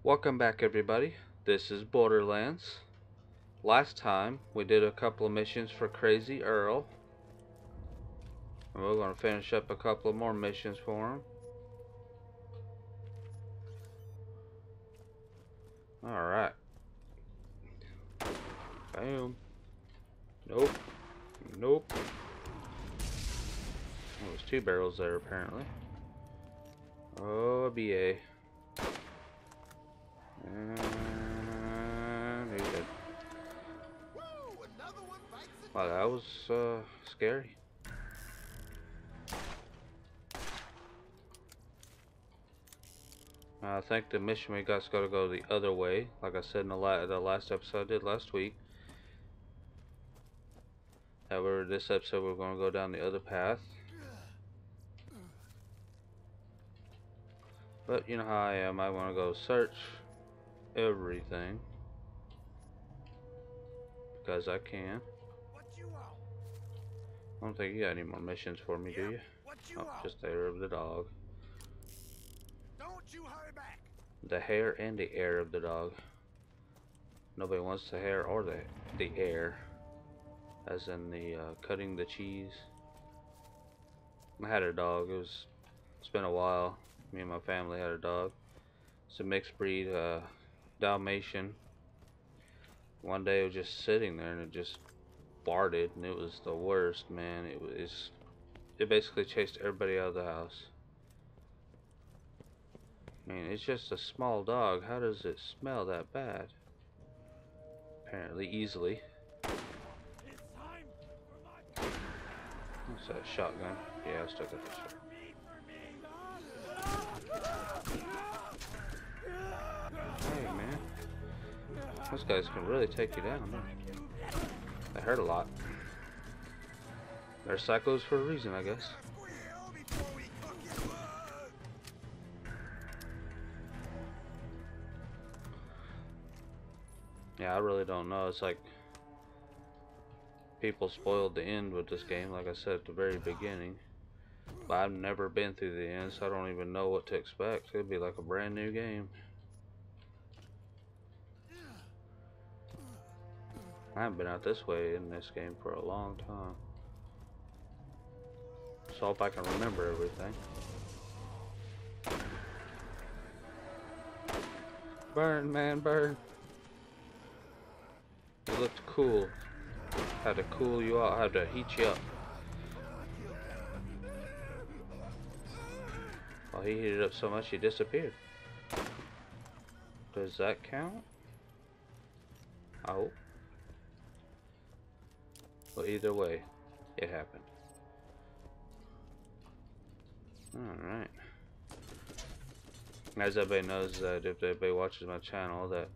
Welcome back, everybody. This is Borderlands. Last time we did a couple of missions for Crazy Earl, and we're going to finish up a couple of more missions for him. Alright. Bam. Nope. Nope. Well, there's two barrels there, apparently. Oh, a BA. And he's dead. Wow, that was scary. I think the mission we got's got to go the other way, like I said in the last episode I did last week. However, this episode we're going to go down the other path. But you know how I am, I want to go search everything. Because I can. I don't think you got any more missions for me, do you? Oh, just the hair of the dog. Don't you hurry back. The hair and the air of the dog. Nobody wants the hair or the air. As in the cutting the cheese. I had a dog. It's been a while. Me and my family had a dog. It's a mixed breed Dalmatian. One day it was just sitting there and it just farted, and it was the worst, man. It basically chased everybody out of the house. I mean, it's just a small dog. How does it smell that bad? Apparently easily. What's that, shotgun? Yeah, I still got the shotgun. Hey, man. Those guys can really take you down, man. They hurt a lot. They're psychos for a reason, I guess. Yeah, I really don't know. It's like people spoiled the end with this game, like I said at the very beginning. But I've never been through the end, so I don't even know what to expect. It'll be like a brand new game. I haven't been out this way in this game for a long time. So I hope I can remember everything. Burn, man, burn. You looked cool. Had to cool you out, had to heat you up. Well, he heated up so much he disappeared. Does that count? I hope. Well, either way, it happened. Alright. As everybody knows, that if everybody watches my channel, that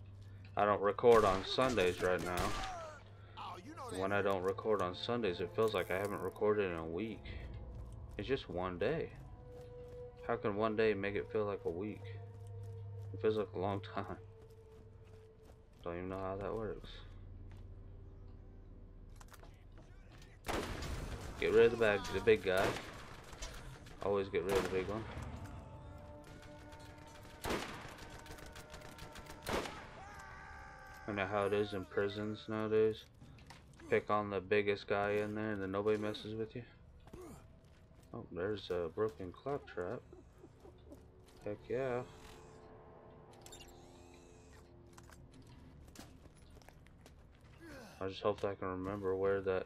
I don't record on Sundays right now. When I don't record on Sundays, it feels like I haven't recorded in a week. It's just one day. How can one day make it feel like a week? It feels like a long time. Don't even know how that works. Get rid of the big guy. Always get rid of the big one. I know how it is in prisons nowadays. Pick on the biggest guy in there and then nobody messes with you. Oh, there's a broken Claptrap. Heck yeah. I just hope that I can remember where that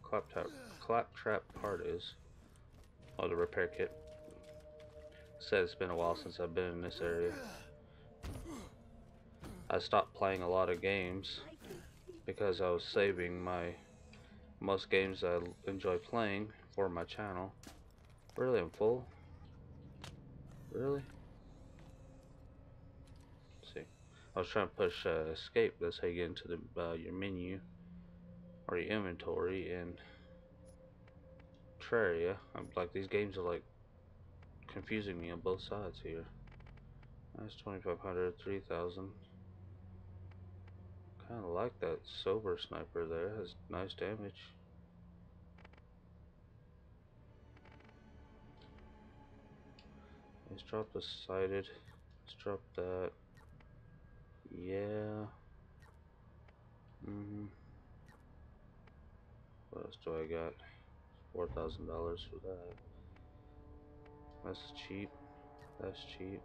claptrap part is. Oh, the repair kit. Said it's been a while since I've been in this area. I stopped playing a lot of games because I was saving most games I enjoy playing for my channel. Really, I'm full? Really? Let's see. I was trying to push escape. That's how you get into the your menu or your inventory in Terraria. Like, these games are like confusing me on both sides here. That's 2,500, 3,000. Kind of like that silver sniper there. Has nice damage. Let's drop the sighted. Let's drop that. Yeah. What else do I got? $4,000 for that. That's cheap. That's cheap.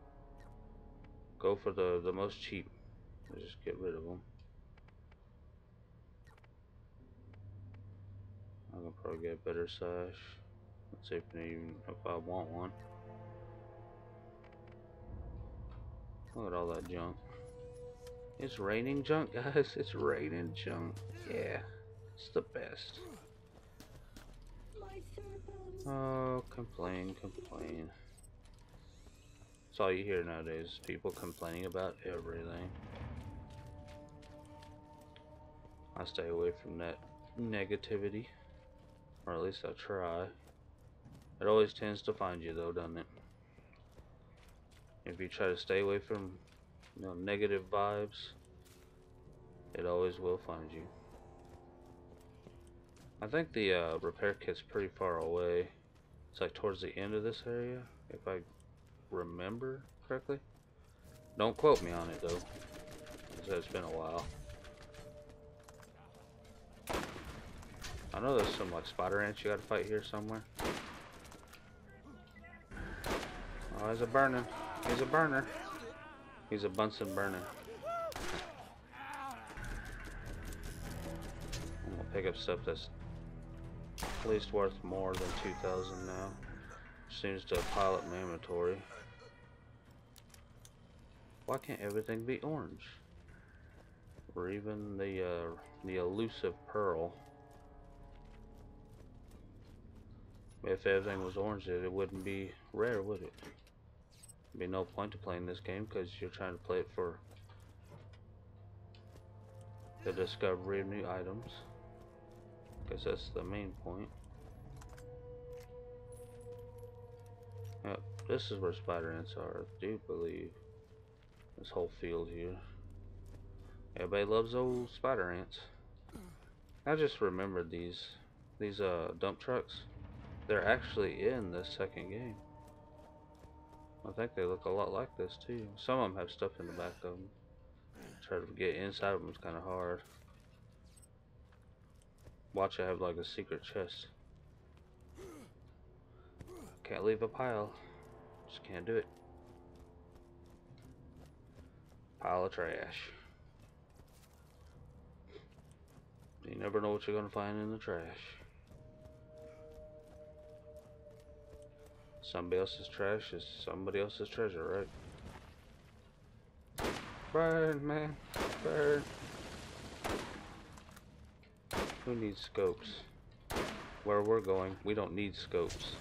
Go for the most cheap. Just get rid of them. I can probably get a better sash. Let's see if I want one. Look at all that junk. It's raining junk, guys. It's raining junk. Yeah, it's the best. Oh, complain, complain. That's all you hear nowadays. People complaining about everything. I stay away from that negativity. Or at least I try. It always tends to find you though, doesn't it? If you try to stay away from, negative vibes, it always will find you. I think the repair kit's pretty far away. It's like towards the end of this area, if I remember correctly. Don't quote me on it though, because it's been a while. I know there's some like spider ants you gotta fight here somewhere. Oh, he's a burning. He's a burner. He's a Bunsen burner. I'm gonna pick up stuff that's at least worth more than 2,000 now. Seems to pile up my inventory. Why can't everything be orange? Or even the elusive pearl. If everything was orange, it wouldn't be rare, would it? There'd be no point to playing this game because you're trying to play it for the discovery of new items. Because that's the main point. Yep, this is where spider ants are, I do believe. This whole field here. Everybody loves old spider ants. I just remembered these dump trucks. They're actually in this second game. I think they look a lot like this too. Some of them have stuff in the back of them. Try to get inside of them is kind of hard. Watch, I have like a secret chest. Can't leave a pile. Just can't do it. Pile of trash. You never know what you're gonna find in the trash. Somebody else's trash is somebody else's treasure, right? Burn, man. Burn. Who needs scopes? Where we're going, we don't need scopes.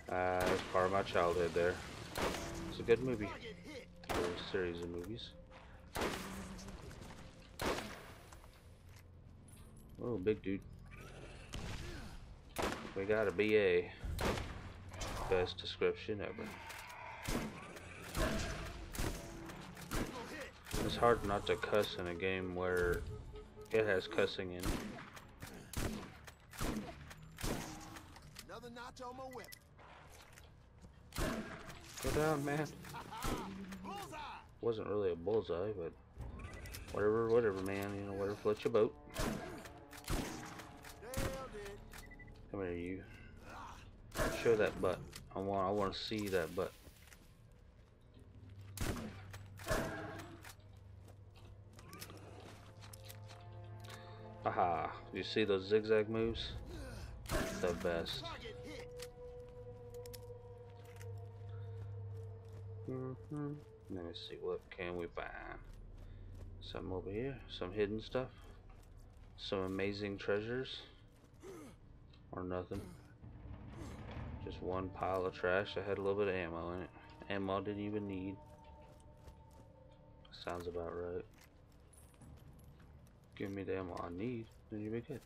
That's part of my childhood there. It's a good movie. Or a series of movies. Oh, big dude. We got a BA. Best description ever. It's hard not to cuss in a game where it has cussing in it. Another notch on my whip. Go down, man. Bullseye. Wasn't really a bullseye, but whatever, man. You know, whatever floats your boat. Come here, you. Show that butt. I want to see that butt. Aha! You see those zigzag moves? The best. Let me see, what can we find? Something over here, some hidden stuff, some amazing treasures, or nothing. Just one pile of trash that had a little bit of ammo in it. Ammo I didn't even need. Sounds about right. Give me the ammo I need, then you'll be good.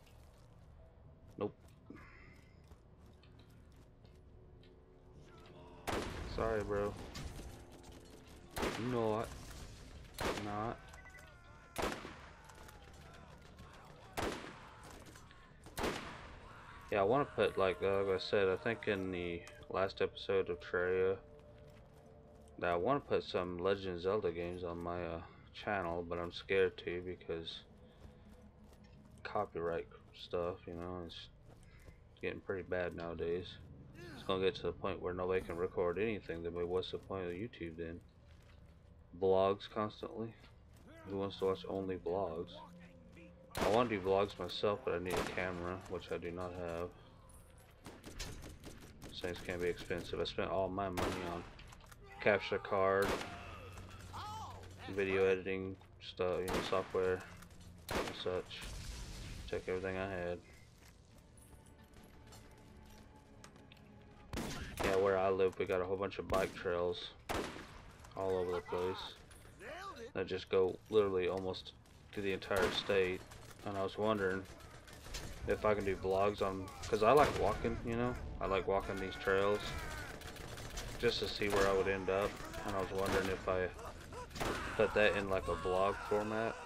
Nope. Sorry, bro. You know what? Not. Yeah, I want to put, like I said, I think in the last episode of Traya, Now I want to put some Legend of Zelda games on my channel, but I'm scared to because copyright stuff, you know, it's getting pretty bad nowadays. It's gonna get to the point where nobody can record anything. Then what's the point of YouTube then? Vlogs constantly. Who wants to watch only vlogs? I want to do vlogs myself, but I need a camera, which I do not have. Things can be expensive. I spent all my money on capture card, video editing stuff, you know, software and such. Took everything I had. Yeah, where I live, we got a whole bunch of bike trails all over the place that just go literally almost to the entire state. And I was wondering if I can do vlogs on, because I like walking, you know, I like walking these trails just to see where I would end up. And I was wondering if I put that in like a vlog format,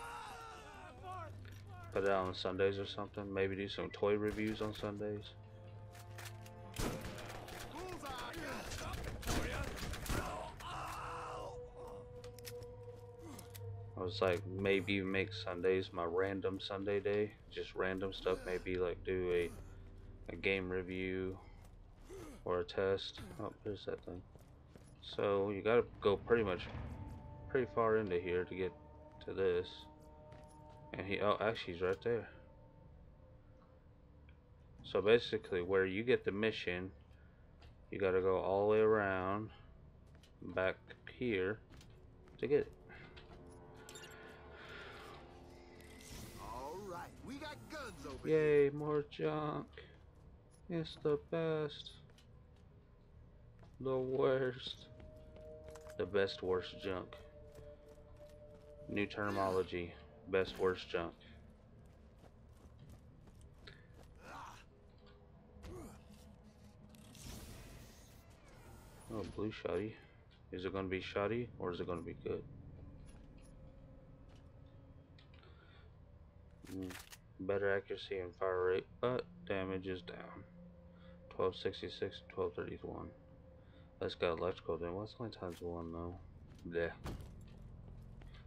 put it out on Sundays or something, maybe do some toy reviews on Sundays. I was like, maybe make Sundays my random Sunday day, just random stuff, maybe like do a game review or a test. Oh, there's that thing. So you gotta go pretty far into here to get to this. And oh, actually he's right there. So basically where you get the mission, you gotta go all the way around back here to get it. Alright, we got guns over Yay, more junk. It's the best. The worst. The best worst junk. New terminology. Best worst junk. Oh, blue shoddy. Is it going to be shoddy or is it going to be good? Better accuracy and fire rate, but damage is down. 1266, 1231. Let's go electrical then. What's only times one though? Yeah.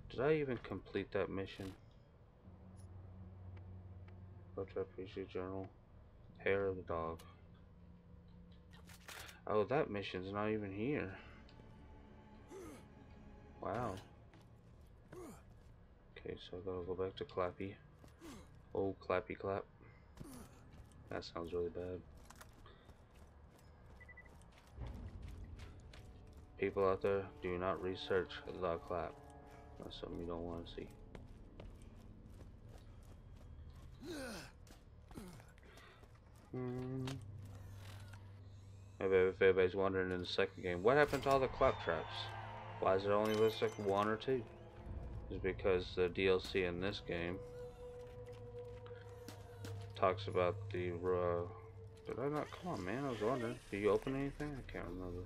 Did I even complete that mission? Claptrap issue journal. Hair of the dog. Oh, that mission's not even here. Wow. Okay, so I gotta go back to Clappy. Oh, Clappy Clap. That sounds really bad. People out there, do not research the clap. That's something you don't want to see. If everybody's wondering in the second game, what happened to all the Claptraps? Why is it only listed like 1 or 2? It's because the DLC in this game talks about the did I not? Come on, man, I was wondering. Did you open anything? I can't remember.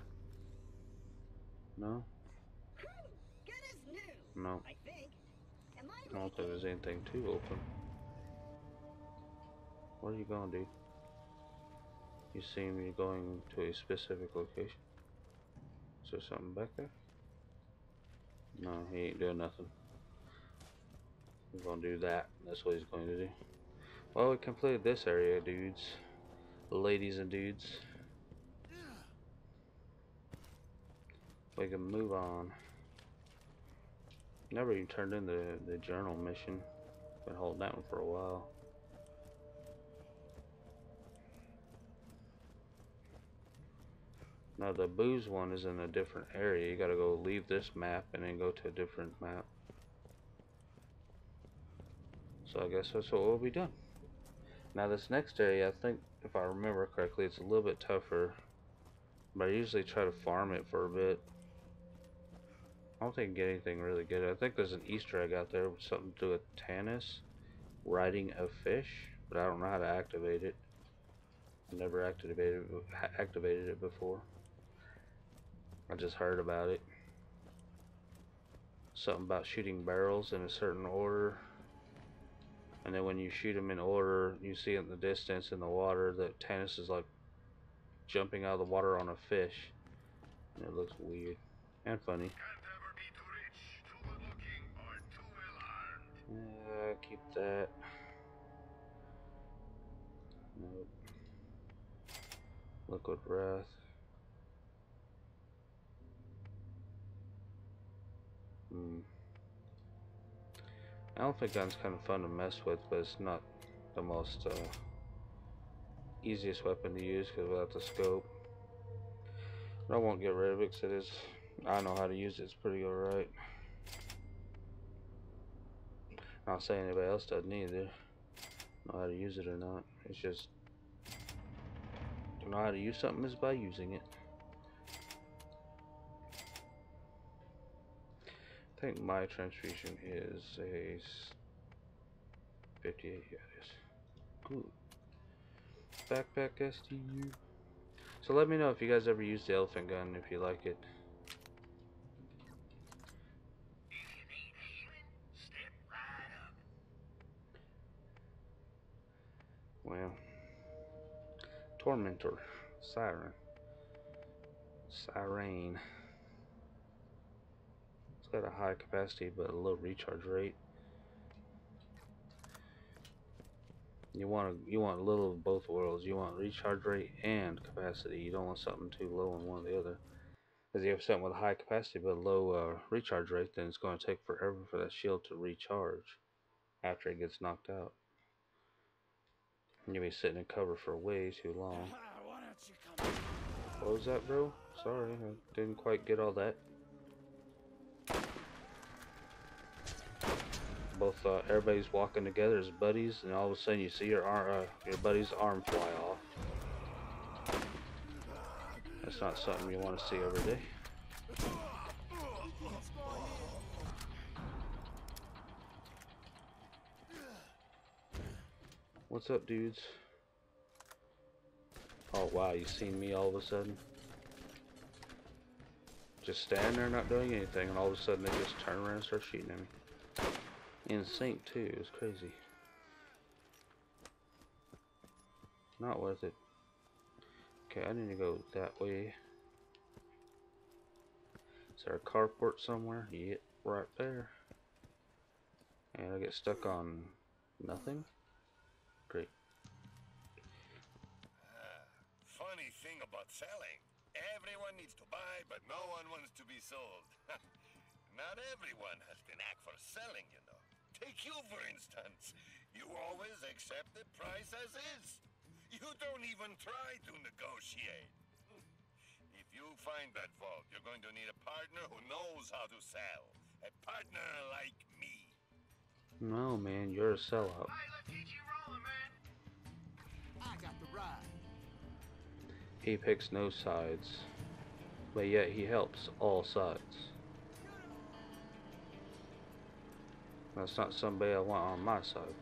No? No. I don't think there's anything to open. Where are you going, dude? You see me going to a specific location? Is there something back there? No, he ain't doing nothing. He's gonna do that. That's what he's going to do. Well, we completed this area, dudes. Ladies and dudes. We can move on. Never even turned in the journal mission. Been holding that one for a while. Now the booze one is in a different area. You gotta go leave this map and then go to a different map. So I guess that's what we'll be done. Now this next area, I think if I remember correctly, it's a little bit tougher. But I usually try to farm it for a bit. I don't think I can get anything really good. I think there's an Easter egg out there with something to do with Tanis riding a fish, but I don't know how to activate it. I never activated it before. I just heard about it. Something about shooting barrels in a certain order, and then when you shoot them in order, you see in the distance in the water that Tanis is like jumping out of the water on a fish, and it looks weird. and funny. Can't ever be too rich, too good looking, or too well armed. Keep that. Nope. Liquid Wrath. Elephant gun's kind of fun to mess with, but it's not the most easiest weapon to use because without the scope. But I won't get rid of it because it is. I know how to use it. It's pretty alright. Not saying anybody else doesn't either. Know how to use it or not. It's just to know how to use something is by using it. I think my transfusion is a 58. Yeah, it is. Ooh. Backpack STU. So let me know if you guys ever use the elephant gun, if you like it. If you need healing, step right up. Well, Tormentor, Siren, Siren. It's got a high capacity but a low recharge rate. You want a little of both worlds. You want recharge rate and capacity. You don't want something too low on one or the other. Because if you have something with a high capacity but low recharge rate, then it's going to take forever for that shield to recharge after it gets knocked out. And you'll be sitting in cover for way too long. What was that, bro? Sorry, I didn't quite get all that. Both everybody's walking together as buddies, and all of a sudden you see your buddy's arm fly off. That's not something you want to see every day. What's up, dudes? Oh wow, you seen me all of a sudden? Just standing there not doing anything, and all of a sudden they just turn around and start shooting at me. In sync too, it was crazy. Not worth it. Okay, I need to go that way. Is there a carport somewhere? Yep, right there. And I get stuck on nothing? Great. Funny thing about selling. Everyone needs to buy, but no one wants to be sold. Not everyone has the knack for selling, you know. Take you, for instance. You always accept the price as is. You don't even try to negotiate. If you find that vault, you're going to need a partner who knows how to sell. A partner like me. No, man, you're a sellout. Let's get you rolling, man. I got the ride. He picks no sides, but yet he helps all sides. That's not somebody I want on my side.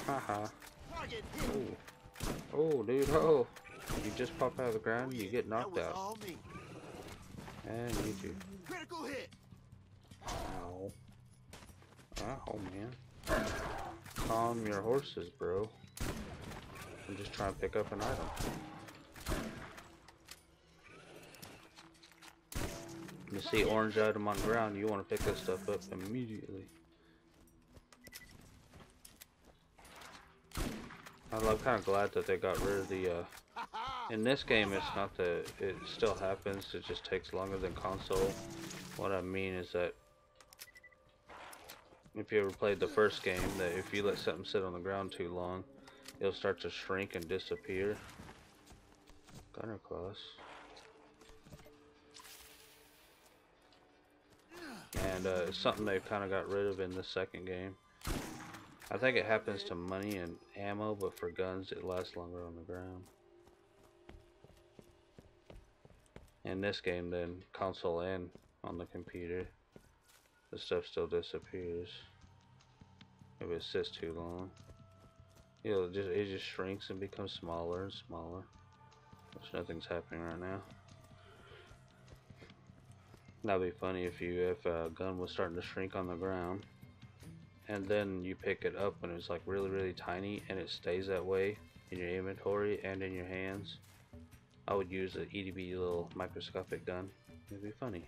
Haha. Oh, dude, oh. You just pop out of the ground, you get knocked out. All me. And you too. Critical hit. Ow. Ow, man. Calm your horses, bro. I'm just trying to pick up an item. You see orange item on the ground, you want to pick that stuff up immediately. I'm kind of glad that they got rid of the, in this game it's not that, it still happens, it just takes longer than console. What I mean is that, if you ever played the first game, that if you let something sit on the ground too long, it'll start to shrink and disappear. Gunner class. And it's something they kind of got rid of in the second game. I think it happens to money and ammo, but for guns it lasts longer on the ground. In this game then, console and on the computer, the stuff still disappears. If it sits too long. It just shrinks and becomes smaller and smaller. Which nothing's happening right now. That'd be funny if a gun was starting to shrink on the ground and then you pick it up when it's like really tiny, and it stays that way in your inventory and in your hands. I would use an EDB little microscopic gun. It'd be funny.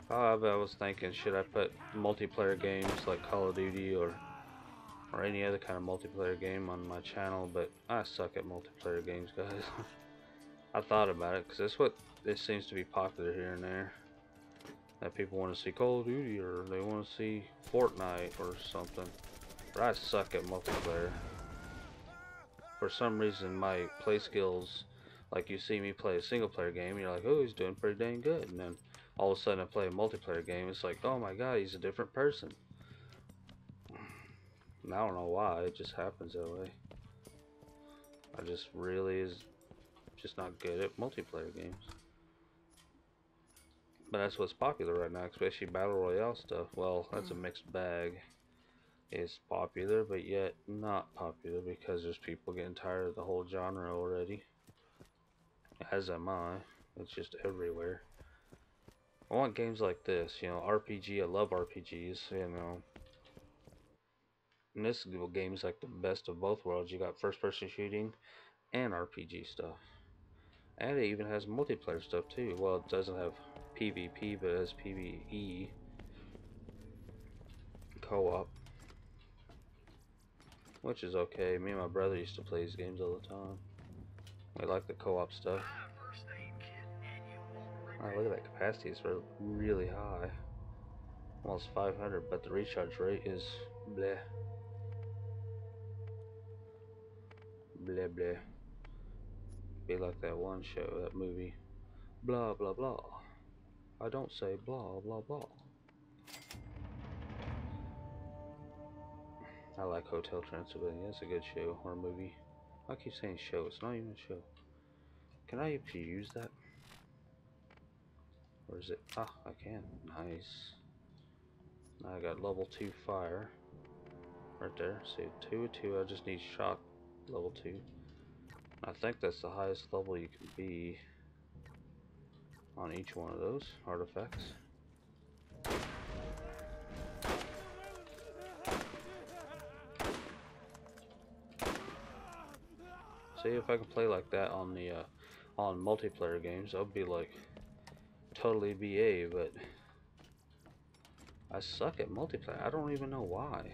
I was thinking, should I put multiplayer games like Call of Duty or any other kind of multiplayer game on my channel, but I suck at multiplayer games, guys. I thought about it because that's what it seems to be popular here and there. That people want to see Call of Duty or they want to see Fortnite or something. But I suck at multiplayer. For some reason, my play skills, like you see me play a single player game, you're like, oh, he's doing pretty dang good. And then all of a sudden I play a multiplayer game, it's like, oh my god, he's a different person. And I don't know why, it just happens that way. I just really is just not good at multiplayer games. But that's what's popular right now, especially Battle Royale stuff. Well, that's a mixed bag. It's popular, but yet not popular because there's people getting tired of the whole genre already. As am I. It's just everywhere. I want games like this, you know, RPG. I love RPGs, you know. And this game is like the best of both worlds. You got first-person shooting and RPG stuff. And it even has multiplayer stuff too. Well, it doesn't have PvP, but it has PvE. Co-op. Which is okay. Me and my brother used to play these games all the time. We like the co-op stuff. Oh, look at that capacity. It's really high. Almost 500, but the recharge rate is bleh. Bleh bleh. Be like that one show, that movie. Blah blah blah. I don't say blah blah blah. I like Hotel Transylvania. It's a good show or movie. I keep saying show. It's not even a show. Can I actually use that? Or is it? Ah, I can. Nice. Now I got level 2 fire. Right there. See, 2 2. I just need shock level 2. I think that's the highest level you can be on each one of those artifacts. See, if I can play like that on the on multiplayer games, I'll be like totally BA, but I suck at multiplayer. I don't even know why.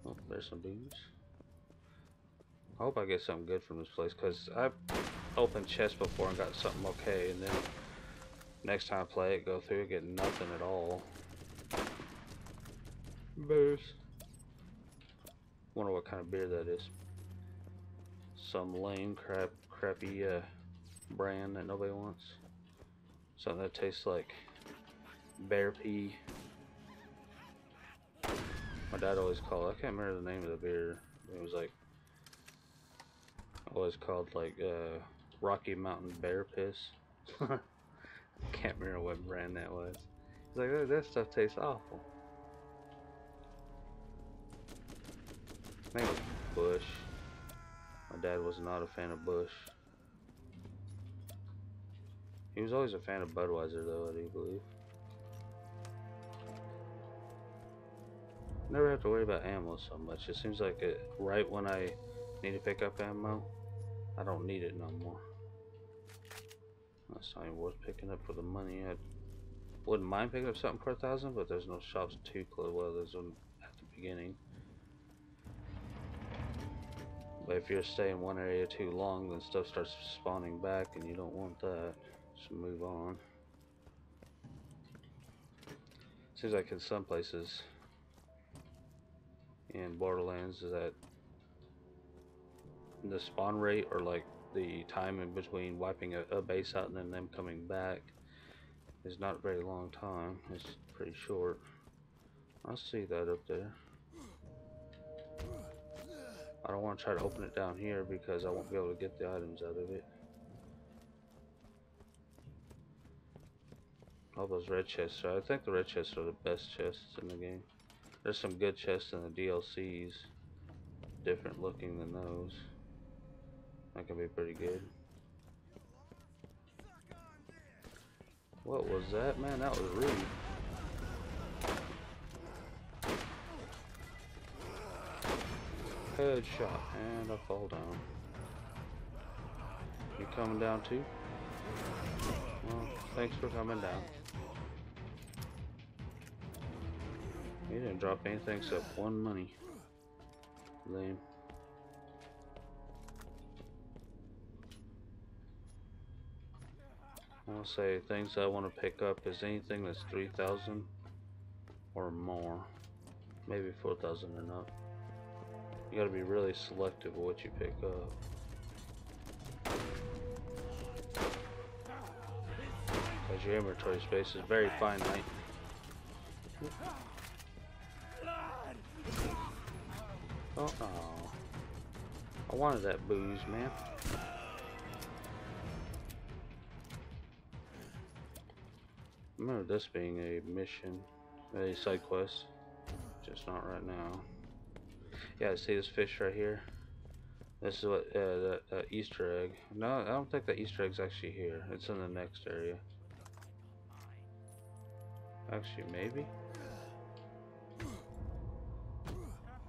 Oh, there's some booze. I hope I get something good from this place, because I've opened chests before and got something okay, and then next time I play it, go through it, get nothing at all. Booze. Wonder what kind of beer that is. Some lame crappy brand that nobody wants. Something that tastes like bear pee. My dad always called it, I can't remember the name of the beer. It was like always called like Rocky Mountain Bear Piss. Can't remember what brand that was. He's like, that stuff tastes awful. Maybe Bush. My dad was not a fan of Bush. He was always a fan of Budweiser though, I do believe. Never have to worry about ammo so much. It seems like right when I need to pick up ammo, I don't need it no more. That's not even worth picking up for the money. I wouldn't mind picking up something for 1,000, but there's no shops too close. Well, there's one at the beginning. But if you're staying in one area too long, then stuff starts spawning back, and you don't want that. So move on. Seems like in some places in Borderlands is that the spawn rate, or like the time in between wiping a base out and then them coming back, is not a very long time. It's pretty short. I see that up there. I don't want to try to open it down here because I won't be able to get the items out of it. All those red chests, I think the red chests are the best chests in the game. There's some good chests in the DLCs, different looking than those. That can be pretty good. What was that, man? That was rude. Headshot, and I fall down. You coming down too? Well, thanks for coming down. He didn't drop anything except one money. Lame. I'll say things I want to pick up is anything that's 3,000 or more. Maybe 4,000 or not. You gotta be really selective of what you pick up. Because your inventory space is very finite. Oh, I wanted that booze, man. I remember this being a mission, a side quest. Just not right now. Yeah, see this fish right here? This is what, that Easter egg. No, I don't think the Easter egg's actually here. It's in the next area. Actually, maybe?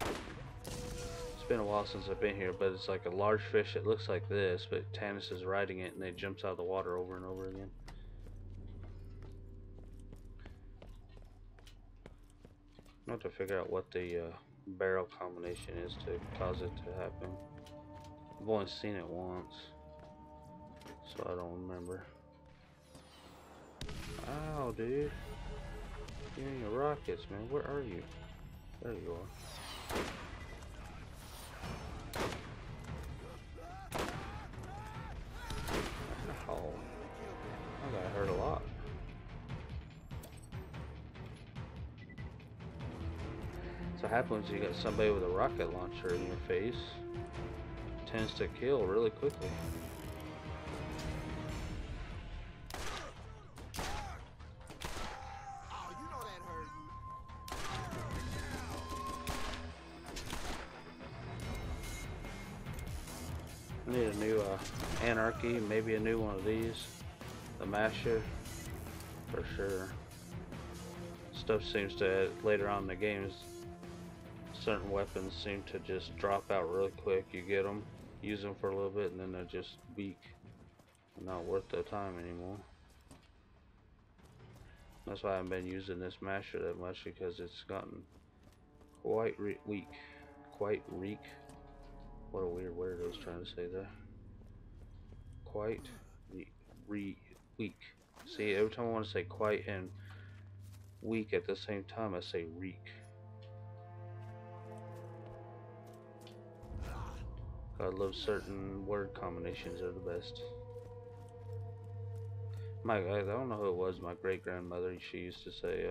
It's been a while since I've been here, but it's like a large fish that looks like this, but Tannis is riding it and it jumps out of the water over and over again. I have to figure out what the barrel combination is to cause it to happen. I've only seen it once, so I don't remember. Ow, dude. Give me your rockets, man. Where are you? There you are. Ow. I got hurt a lot. So what happens when you got somebody with a rocket launcher in your face? It tends to kill really quickly. I need a new Anarchy, maybe a new one of these. The Masher, for sure. Stuff seems to, later on in the games, certain weapons seem to just drop out really quick. You get them, use them for a little bit, and then they're just weak and not worth the time anymore. That's why I haven't been using this Masher that much, because it's gotten quite weak. Quite weak. What a weird word I was trying to say there. Quite weak. See, every time I want to say quite and weak at the same time, I say reek. I love certain word combinations are the best. I don't know who it was, my great grandmother, she used to say,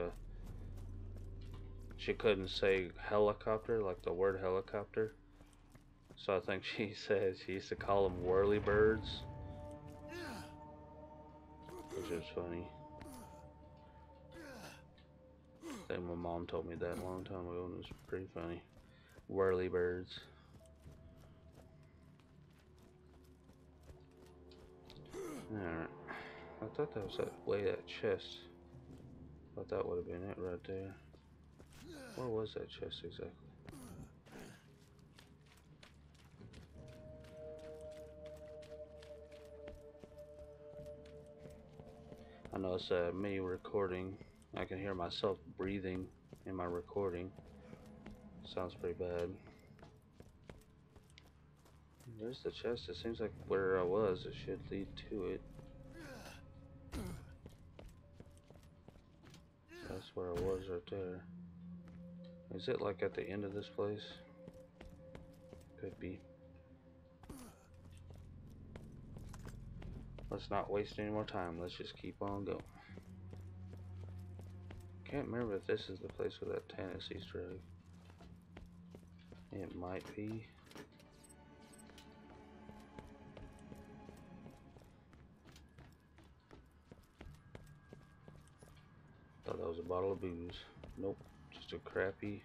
she couldn't say helicopter, like the word helicopter. So I think she said she used to call them whirly birds, which is funny. I think my mom told me that a long time ago, and it was pretty funny. Whirly birds. Alright. I thought that was that way, that chest. Thought that would have been it right there. Where was that chest exactly? I know it's me recording. I can hear myself breathing in my recording. Sounds pretty bad. There's the chest. It seems like where I was, it should lead to it. That's where I was right there. Is it like at the end of this place? Could be. Let's not waste any more time. Let's just keep on going. Can't remember if this is the place with that Tannis Easter egg. It might be. Thought that was a bottle of booze. Nope, just a crappy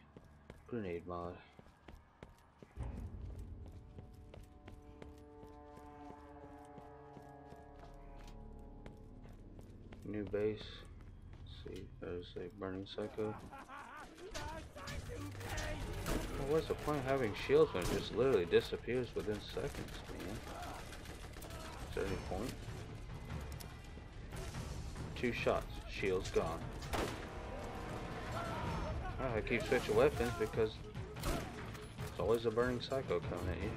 grenade mod. New base. Let's see, there's a burning psycho. Well, what's the point of having shields when it just literally disappears within seconds, man? Is there any point? 2 shots, shield's gone. Oh, I keep switching weapons because there's always a burning psycho coming at you.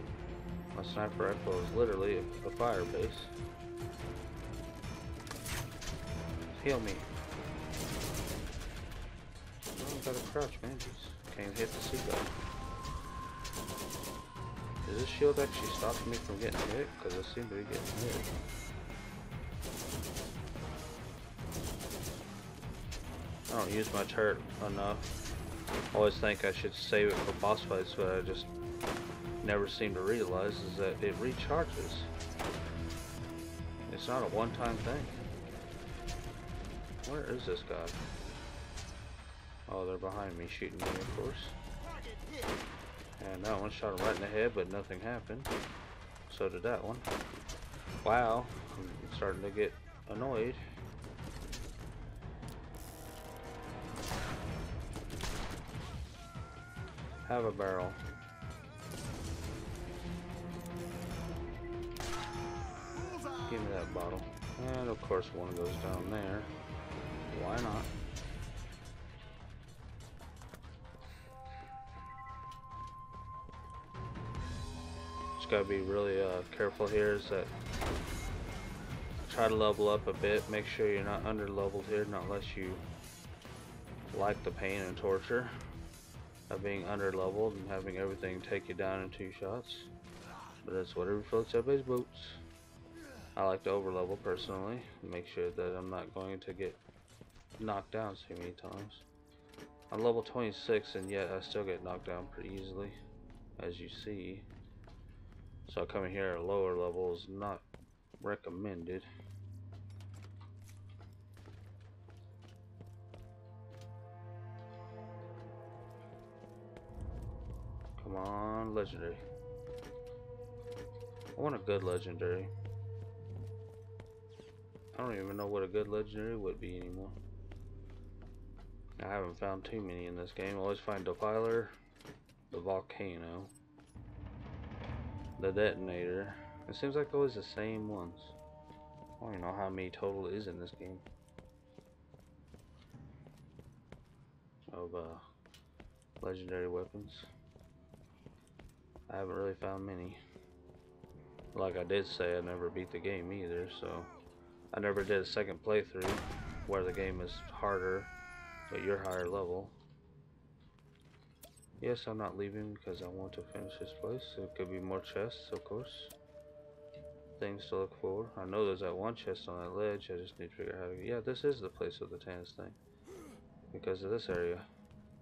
My sniper rifle is literally a fire base. Heal me. Oh, I gotta crouch, man. Jeez. Can't hit the C button. Does this shield actually stop me from getting hit? Because I seem to be getting hit. I don't use my turret enough. I always think I should save it for boss fights, but I just never seem to realize is that it recharges. It's not a one-time thing. Where is this guy? Oh, they're behind me shooting me, of course. And that one shot him right in the head, but nothing happened. So did that one. Wow, I'm starting to get annoyed. Have a barrel. Give me that bottle. And of course one goes down there. Why not? Just gotta be really careful here is that try to level up a bit. Make sure you're not under leveled here, not unless you like the pain and torture of being under leveled and having everything take you down in 2 shots. But it's whatever floats everybody's boots. I like to over level personally, make sure that I'm not going to get knocked down too many times. I'm level 26 and yet I still get knocked down pretty easily, as you see. So coming here at a lower level is not recommended. Come on, legendary. I want a good legendary. I don't even know what a good legendary would be anymore. I haven't found too many in this game. I always find Defiler, the Volcano, the Detonator. It seems like always the same ones. I don't even know how many total is in this game. Of legendary weapons. I haven't really found many. Like I did say, I never beat the game either, so I never did a second playthrough where the game is harder, but you're higher level. Yes, I'm not leaving because I want to finish this place. There could be more chests, of course. Things to look for. I know there's that one chest on that ledge. I just need to figure out how to... Yeah, this is the place with the tennis thing. Because of this area.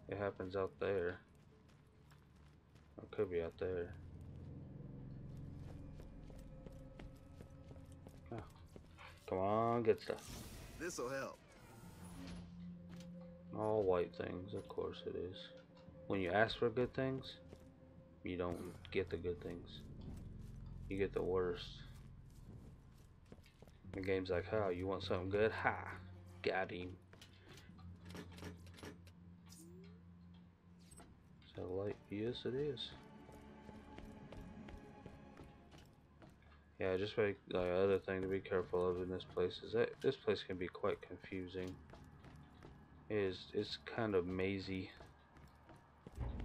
It happens out there. Or it could be out there. Oh. Come on, good stuff. This'll help. All white things, of course it is. When you ask for good things, you don't get the good things. You get the worst. The game's like, "How, you want something good? Ha! Got him." Is that a light? Yes, it is. Yeah, just like the other thing to be careful of in this place is that this place can be quite confusing. It's kind of mazy,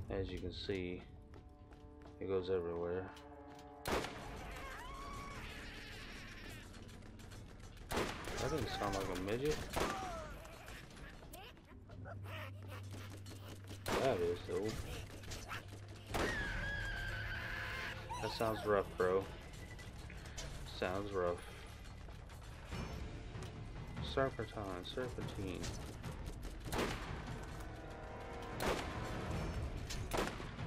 as you can see. It goes everywhere. That doesn't sound like a midget. That is though. That sounds rough, bro. Sounds rough. Serpentine.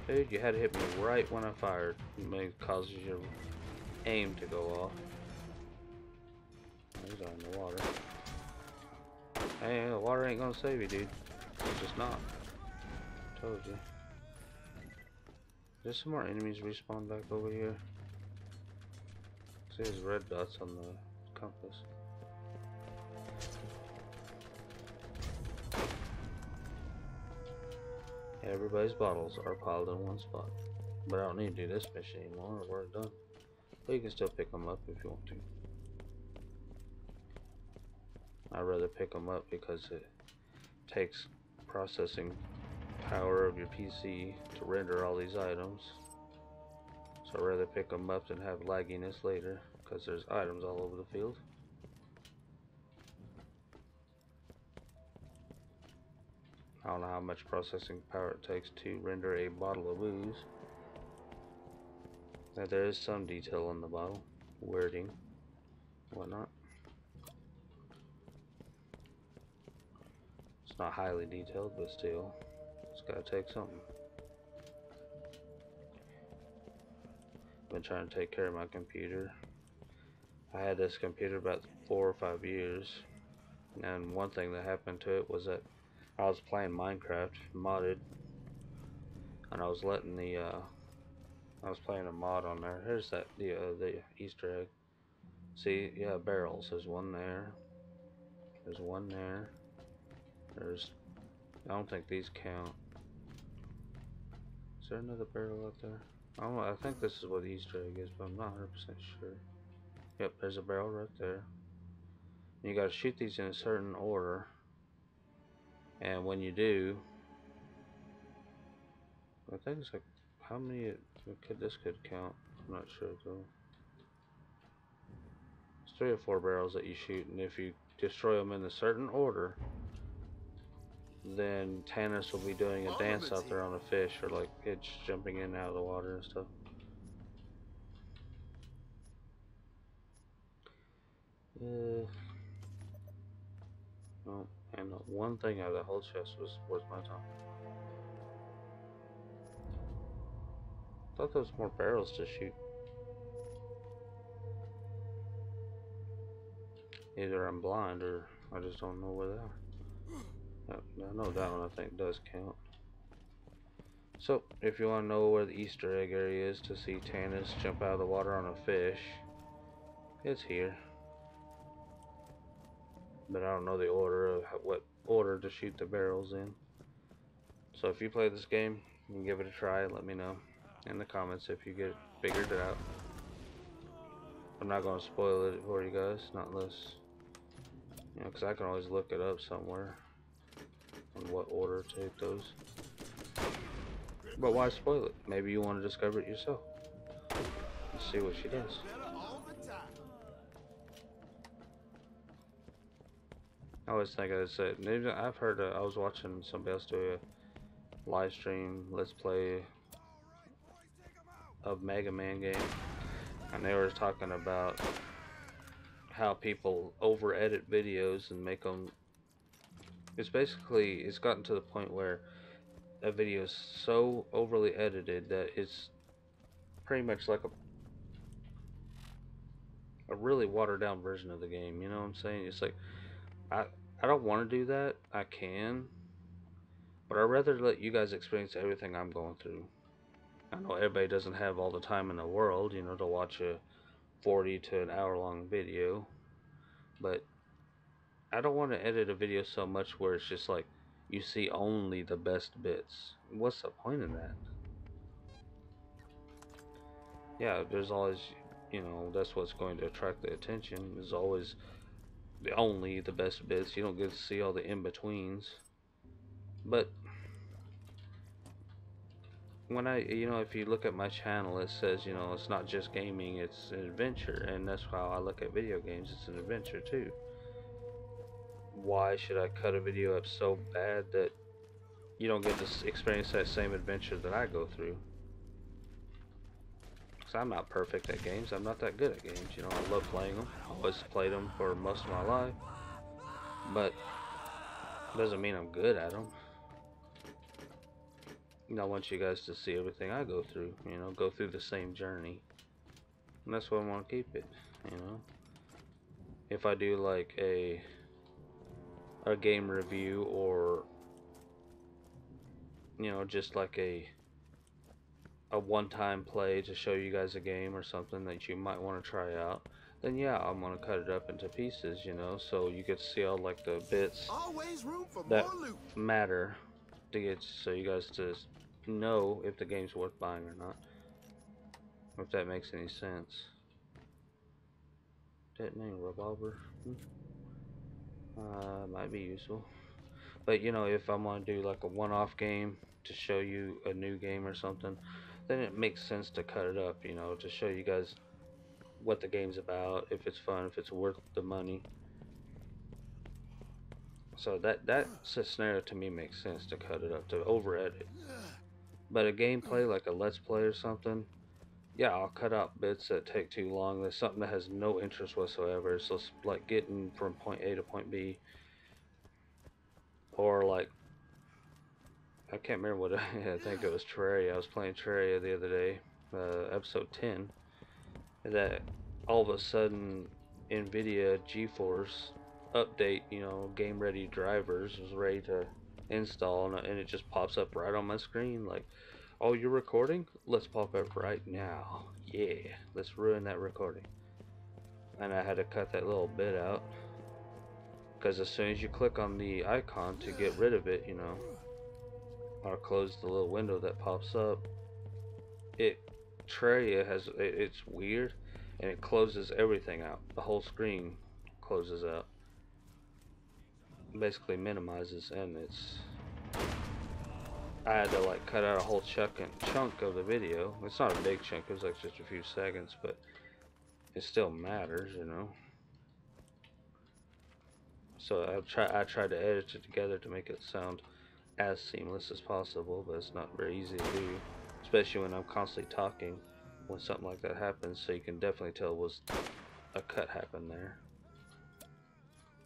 Dude, you had to hit me right when I fired. It causes your aim to go off. He's on the water. Hey, the water ain't gonna save you, dude. It's just not. Told you. There's some more enemies respawn back over here. See, there's red dots on the compass. Everybody's bottles are piled in one spot. But I don't need to do this mission anymore, we're done. But you can still pick them up if you want to. I'd rather pick them up because it takes processing power of your PC to render all these items. So I'd rather pick them up than have lagginess later because there's items all over the field. I don't know how much processing power it takes to render a bottle of booze. Now there is some detail on the bottle, wording, whatnot. It's not highly detailed, but still, it's gotta take something. Been trying to take care of my computer. I had this computer about 4 or 5 years, and one thing that happened to it was that I was playing Minecraft modded, and I was letting the I was playing a mod on there. Here's that the Easter egg. See, yeah, barrels. There's one there. There's one there. There's. I don't think these count. Is there another barrel out there? I don't know. I think this is what the Easter egg is, but I'm not 100% sure. Yep, there's a barrel right there. You got to shoot these in a certain order, and when you do, I think it's like how many this could count. I'm not sure though. It's 3 or 4 barrels that you shoot, and if you destroy them in a certain order, then Tannis will be doing a dance out there on a fish, or like it's jumping in and out of the water and stuff. Oh, and the one thing out of the whole chest was my time. Thought there was more barrels to shoot. Either I'm blind or I just don't know where they are. I know that one I think does count. So, if you want to know where the Easter egg area is to see Tannis jump out of the water on a fish, it's here. But I don't know the order of what order to shoot the barrels in. So if you play this game, you can give it a try. Let me know in the comments if you get it figured out. I'm not going to spoil it for you guys, not unless, you know, because I can always look it up somewhere on what order to hit those. But why spoil it? Maybe you want to discover it yourself. Let's see what she does. I always think I said, I've heard, I was watching somebody else do a live stream, let's play of Mega Man game, and they were talking about how people over edit videos and make them, it's gotten to the point where a video is so overly edited that it's pretty much like a really watered down version of the game, you know what I'm saying? It's like, I don't want to do that. I can, but I'd rather let you guys experience everything I'm going through. I know everybody doesn't have all the time in the world, you know, to watch a 40 to an hour long video, but I don't want to edit a video so much where it's just like you see only the best bits. What's the point in that? Yeah, there's always, you know, that's what's going to attract the attention. There's always only the best bits. You don't get to see all the in-betweens. But when you know, if you look at my channel, it says, you know, it's not just gaming, it's an adventure, and that's how I look at video games. It's an adventure too. Why should I cut a video up so bad that you don't get to experience that same adventure that I go through? Because I'm not perfect at games. I'm not that good at games. You know, I love playing them. I always played them for most of my life, but doesn't mean I'm good at them. You know, I want you guys to see everything I go through, you know, go through the same journey. And that's why I want to keep it, you know. If I do like a game review, or, you know, just like a one-time play to show you guys a game or something that you might want to try out, then yeah, I'm gonna cut it up into pieces, you know, so you get to see all like the bits that matter to get so you guys to know if the game's worth buying or not. If that makes any sense. Detonating revolver. Might be useful. But you know, if I want to do like a one-off game to show you a new game or something, then it makes sense to cut it up, you know, to show you guys what the game's about, if it's fun, if it's worth the money. So that scenario to me makes sense to cut it up, to over edit. But a gameplay like a let's play or something, yeah, I'll cut out bits that take too long. There's something that has no interest whatsoever. So it's like getting from point A to point B, or like I can't remember what I think it was Terraria. I was playing Terraria the other day, episode 10, that all of a sudden NVIDIA GeForce update, you know, game ready drivers was ready to install, and it just pops up right on my screen like, oh, you're recording? Let's pop up right now. Yeah, let's ruin that recording. And I had to cut that little bit out, because as soon as you click on the icon to get rid of it, you know, or close the little window that pops up, Terraria it's weird, and it closes everything out. The whole screen closes out, basically minimizes, and I had to like cut out a whole chunk of the video. It's not a big chunk, it was like just a few seconds, but it still matters, you know. So I tried to edit it together to make it sound as seamless as possible, but it's not very easy to do, especially when I'm constantly talking when something like that happens, so you can definitely tell was a cut happened there.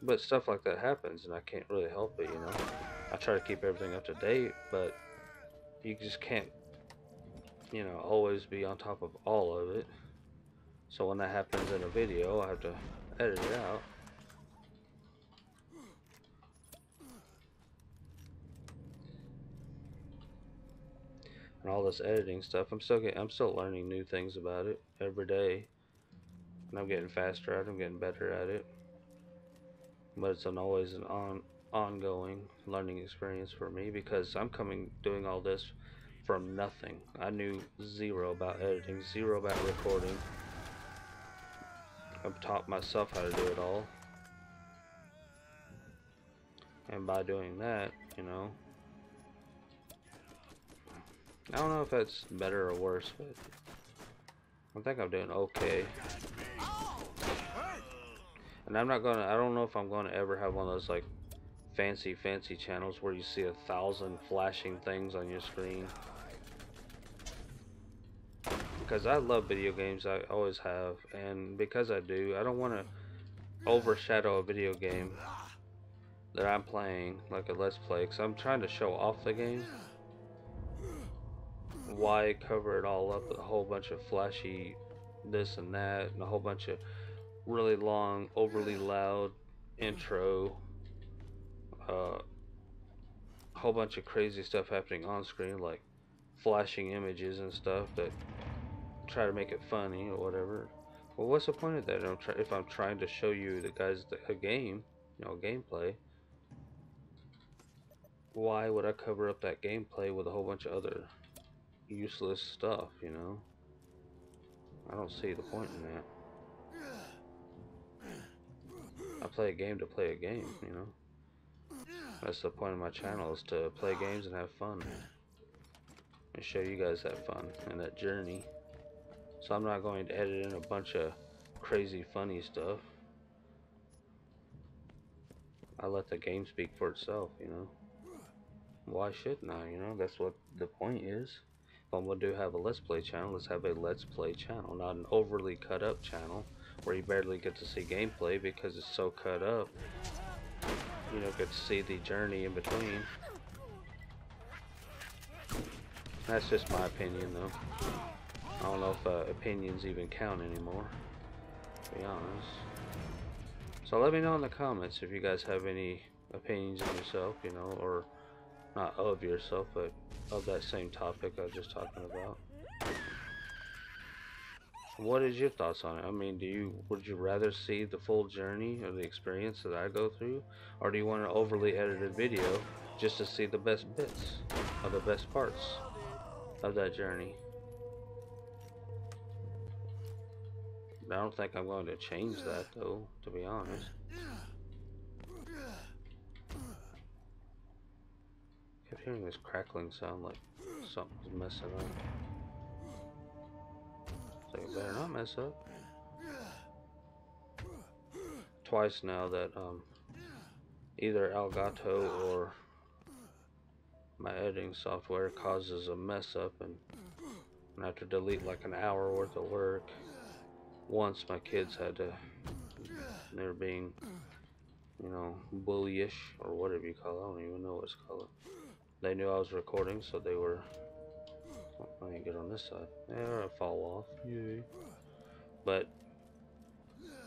But stuff like that happens, and I can't really help it, you know. I try to keep everything up to date, but you just can't, you know, always be on top of all of it. So when that happens in a video, I have to edit it out. And all this editing stuff, I'm still learning new things about it every day, and I'm getting faster at it, I'm getting better at it. But it's always an ongoing learning experience for me, because I'm doing all this from nothing. I knew zero about editing, zero about recording. I've taught myself how to do it all, and by doing that, you know, I don't know if that's better or worse, but I think I'm doing okay. And I don't know if I'm gonna ever have one of those like fancy channels where you see 1,000 flashing things on your screen, because I love video games, I always have, and because I do, I don't want to overshadow a video game that I'm playing like a let's play, because I'm trying to show off the game. Why cover it all up with a whole bunch of flashy this and that, and a whole bunch of really long, overly loud intro, a whole bunch of crazy stuff happening on screen, like flashing images and stuff that try to make it funny or whatever. Well, what's the point of that? If I'm trying to show you a game, you know, gameplay, why would I cover up that gameplay with a whole bunch of other useless stuff, you know? I don't see the point in that. I play a game to play a game, you know? That's the point of my channel, is to play games and have fun, and show you guys that fun and that journey. So I'm not going to edit in a bunch of crazy funny stuff. I let the game speak for itself, you know? Why shouldn't I, you know? That's what the point is. If I'm going to have a let's play channel, let's have a let's play channel, not an overly cut up channel where you barely get to see gameplay because it's so cut up. You don't get to see the journey in between. That's just my opinion, though. I don't know if opinions even count anymore, to be honest. So let me know in the comments if you guys have any opinions of yourself, you know, or not of yourself, but of that same topic I was just talking about. What is your thoughts on it? I mean, would you rather see the full journey or the experience that I go through, or do you want an overly edited video just to see the best bits or the best parts of that journey? I don't think I'm going to change that though, to be honest. I kept hearing this crackling sound like something's messing up. It's like, it better not mess up. Twice now that either Elgato or my editing software causes a mess up, and I have to delete like an hour worth of work. Once my kids had to, they were being, you know, bullyish or whatever you call it. I don't even know what it's called. They knew I was recording, so they were. Oh, I didn't get on this side. Yeah, I fall off. Yay! But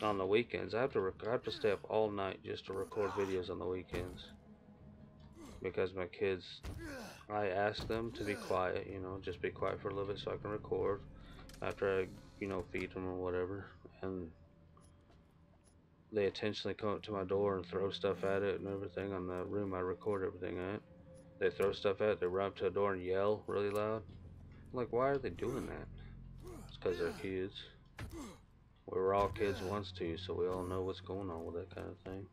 on the weekends, I have to stay up all night just to record videos on the weekends because my kids. I ask them to be quiet, you know, just be quiet for a little bit so I can record after I, you know, feed them or whatever, and they intentionally come up to my door and throw stuff at it and everything on the room I record everything at. They throw stuff at it, they run up to the door and yell really loud. I'm like, why are they doing that? It's because they're kids. We were all kids once too, so we all know what's going on with that kind of thing.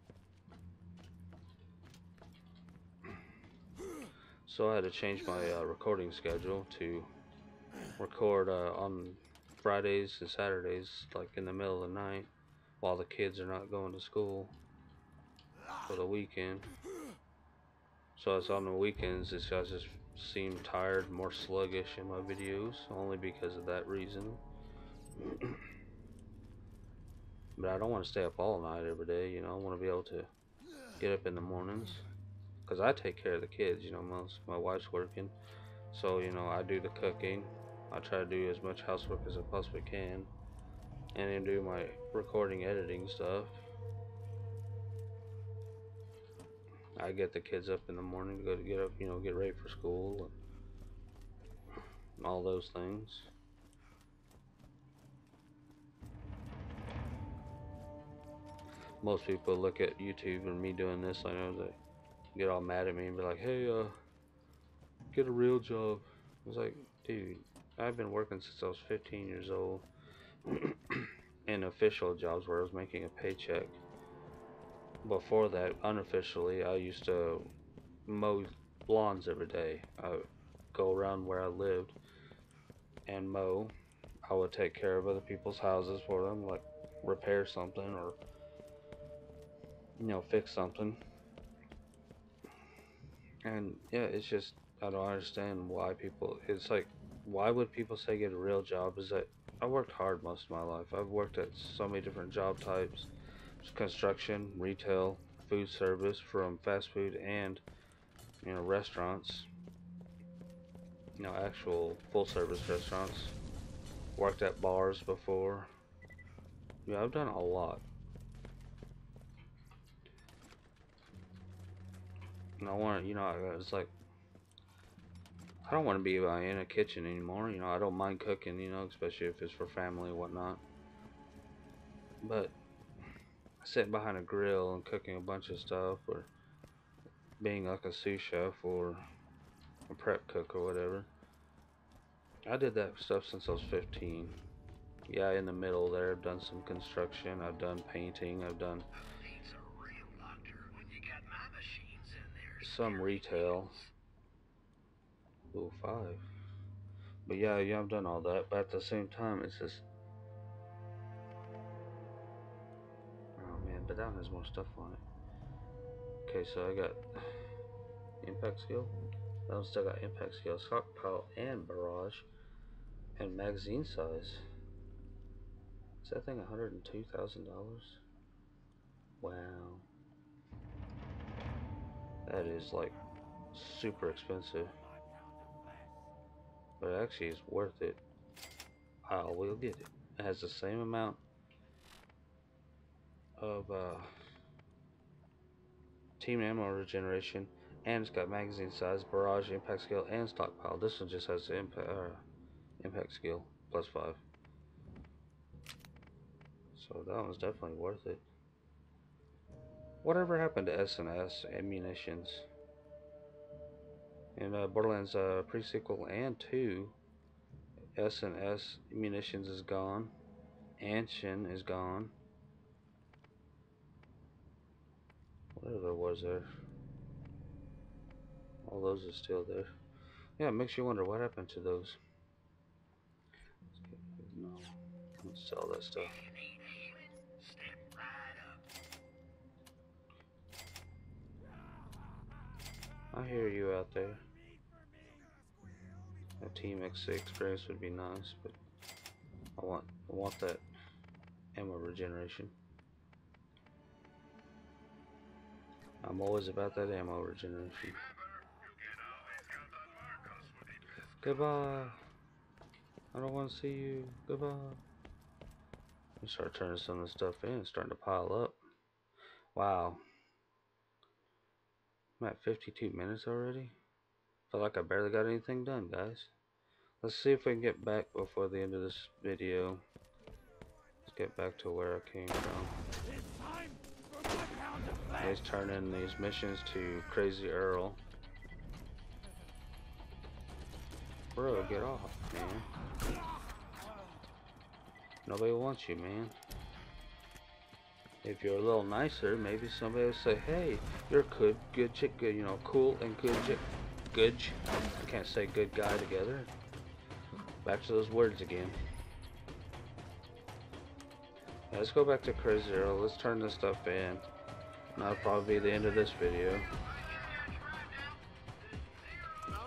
So I had to change my recording schedule to record on Fridays and Saturdays, like in the middle of the night, while the kids are not going to school for the weekend. So it's on the weekends, I just seem tired, more sluggish in my videos, only because of that reason. But I don't want to stay up all night every day, you know. I want to be able to get up in the mornings, because I take care of the kids, you know. My wife's working, so you know I do the cooking. I try to do as much housework as I possibly can, and then do my recording, editing stuff. I get the kids up in the morning to go to get up, you know, get ready for school and all those things. Most people look at YouTube and me doing this, I know they get all mad at me and be like, hey, get a real job. I was like, dude, I've been working since I was 15 years old in official jobs where I was making a paycheck. Before that, unofficially, I used to mow lawns every day. I would go around where I lived and mow. I would take care of other people's houses for them, like repair something or, you know, fix something. And yeah, it's just, I don't understand why people, it's like, why would people say get a real job? Is that I worked hard most of my life. I've worked at so many different job types: construction, retail, food service, from fast food and, you know, restaurants, you know, actual full service restaurants. Worked at bars before. Yeah, I've done a lot. And I want to, you know, it's like, I don't want to be in a kitchen anymore. You know, I don't mind cooking, you know, especially if it's for family and whatnot. But sitting behind a grill and cooking a bunch of stuff, or being like a sous chef or a prep cook or whatever, I did that stuff since I was 15. Yeah, in the middle there, I've done some construction, I've done painting, I've done some retail. Ooh, 5. But yeah, I've done all that. But at the same time, it's just, oh man, but that one has more stuff on it. Okay, so I got impact skill. That one still got impact skill, stockpile, and barrage, and magazine size. Is that thing $102,000? Wow, that is like super expensive, but it actually is worth it. I will get it. It has the same amount of team ammo regeneration, and it's got magazine size, barrage, impact skill, and stockpile. This one just has impact skill plus 5. So that one's definitely worth it. Whatever happened to S&S ammunitions? In Borderlands pre-sequel and 2, S&S munitions is gone. Anshin is gone. Whatever was there. All those are still there. Yeah, it makes you wonder what happened to those. No, let's sell that stuff. I hear you out there. A Team X experience would be nice, but I want that ammo regeneration. I'm always about that ammo regeneration. Goodbye. I don't want to see you. Goodbye. I start turning some of the stuff in. It's starting to pile up. Wow. I'm at 52 minutes already. Feel like I barely got anything done, guys. Let's see if we can get back before the end of this video. Let's get back to where I came from. He's turning these missions to Crazy Earl. Bro, get off, man. Nobody wants you, man. If you're a little nicer, maybe somebody will say, hey, you're good chick, good, you know, cool and good chick. Good. I can't say good guy together. Back to those words again. Yeah, let's go back to Crazy Earl. Let's turn this stuff in. That'll probably be the end of this video.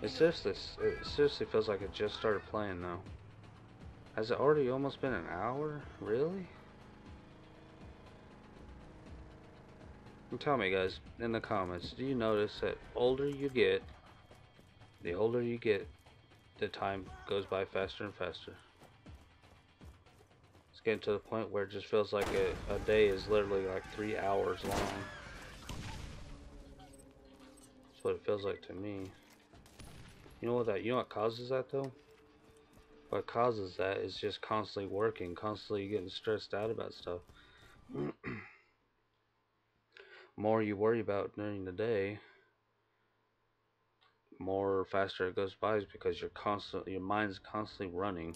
It seriously feels like it just started playing though. Has it already almost been an hour? Really? And tell me guys in the comments, do you notice that the older you get, the time goes by faster and faster? It's getting to the point where it just feels like a day is literally like 3 hours long. That's what it feels like to me. You know what causes that though? What causes that is just constantly working, constantly getting stressed out about stuff. More you worry about during the day, more faster it goes by, is because your mind's constantly running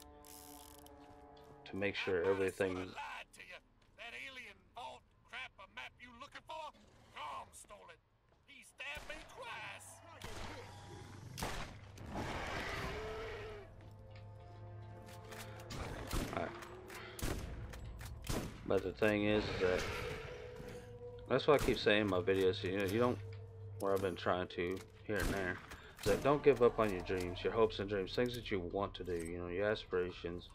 to make sure everything. That alien vault crap a map you looking for? Tom stole it. He stabbed me twice. Alright. But the thing is that that's what I keep saying in my videos. You don't, where I've been trying to here and there, is that don't give up on your dreams, your hopes and dreams, things that you want to do. You know, your aspirations.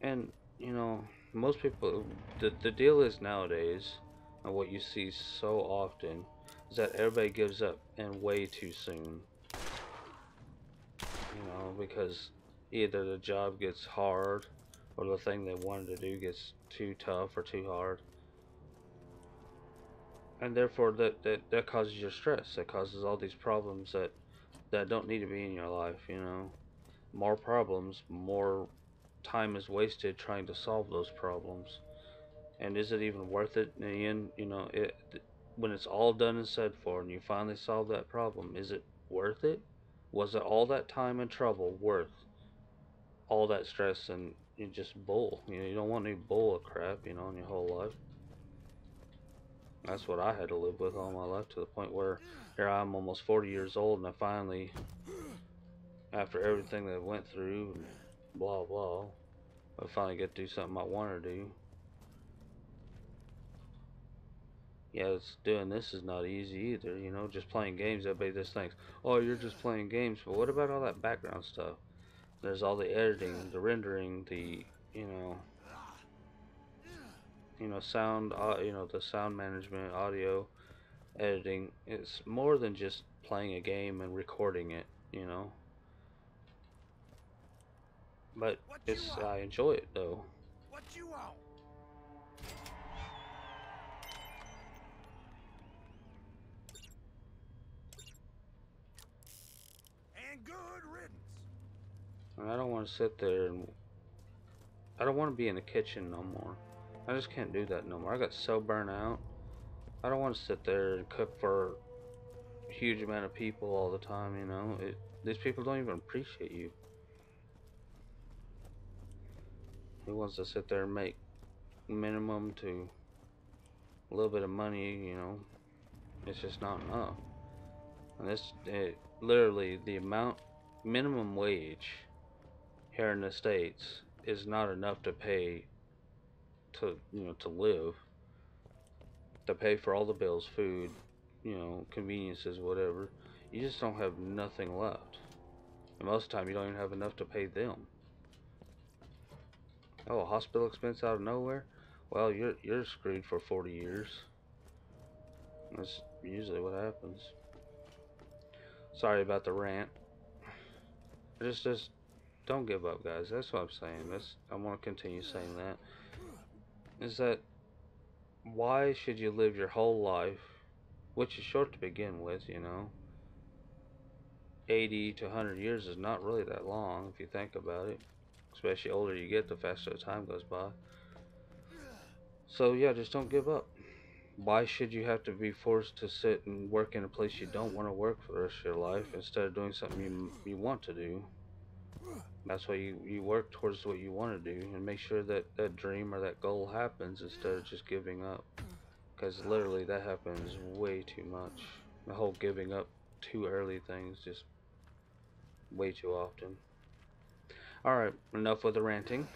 And you know, most people, the deal is nowadays, and what you see so often, is that everybody gives up and way too soon. You know, because either the job gets hard, or the thing they wanted to do gets too tough or too hard. And therefore that causes your stress. That causes all these problems that don't need to be in your life, you know. More problems, more time is wasted trying to solve those problems. And is it even worth it in the end? You know, when it's all done and said for and you finally solve that problem, is it worth it? Was it all that time and trouble worth all that stress and just bull? You know, you don't want any bull crap, you know, in your whole life. That's what I had to live with all my life, to the point where here I'm almost 40 years old, and I finally, after everything that I went through and blah blah, I finally get to do something I want to do. Yeah, doing this is not easy either, you know, just playing games. Everybody just thinks, oh, you're just playing games, but what about all that background stuff? There's all the editing, the rendering, the, sound, the sound management, audio editing. It's more than just playing a game and recording it, you know. But I enjoy it though. What you want? And good riddance. And I don't want to sit there and I don't want to be in the kitchen no more. I just can't do that no more. I got so burnt out. I don't want to sit there and cook for a huge amount of people all the time, you know. These people don't even appreciate you. Who wants to sit there and make minimum to a little bit of money, you know? It's just not enough. And literally, the amount, minimum wage here in the States is not enough to pay to, you know, to live, to pay for all the bills, food, you know, conveniences, whatever. You just don't have nothing left. And most of the time, you don't even have enough to pay them. Oh, a hospital expense out of nowhere? Well, you're screwed for 40 years. That's usually what happens. Sorry about the rant. Just don't give up, guys. That's what I'm saying. I want to continue saying that. Is that why should you live your whole life, which is short to begin with, you know? 80 to 100 years is not really that long if you think about it. Especially the older you get, the faster the time goes by. So yeah, just don't give up. Why should you have to be forced to sit and work in a place you don't want to work for the rest of your life instead of doing something you want to do? That's why you work towards what you want to do and make sure that that dream or that goal happens instead of just giving up. Because literally that happens way too much. The whole giving up too early things just way too often. Alright, enough with the ranting.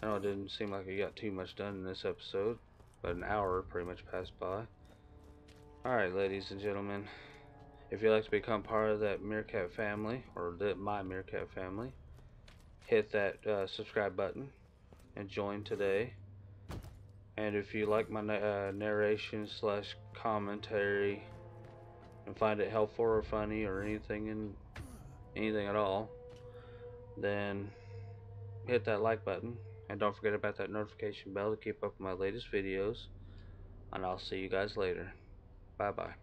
I know it didn't seem like I got too much done in this episode, but an hour pretty much passed by. Alright, ladies and gentlemen, if you'd like to become part of that Meerkat family, or my Meerkat family, hit that subscribe button and join today. And if you like my narration slash commentary and find it helpful or funny or anything at all, then hit that like button and don't forget about that notification bell to keep up with my latest videos. And I'll see you guys later. Bye bye.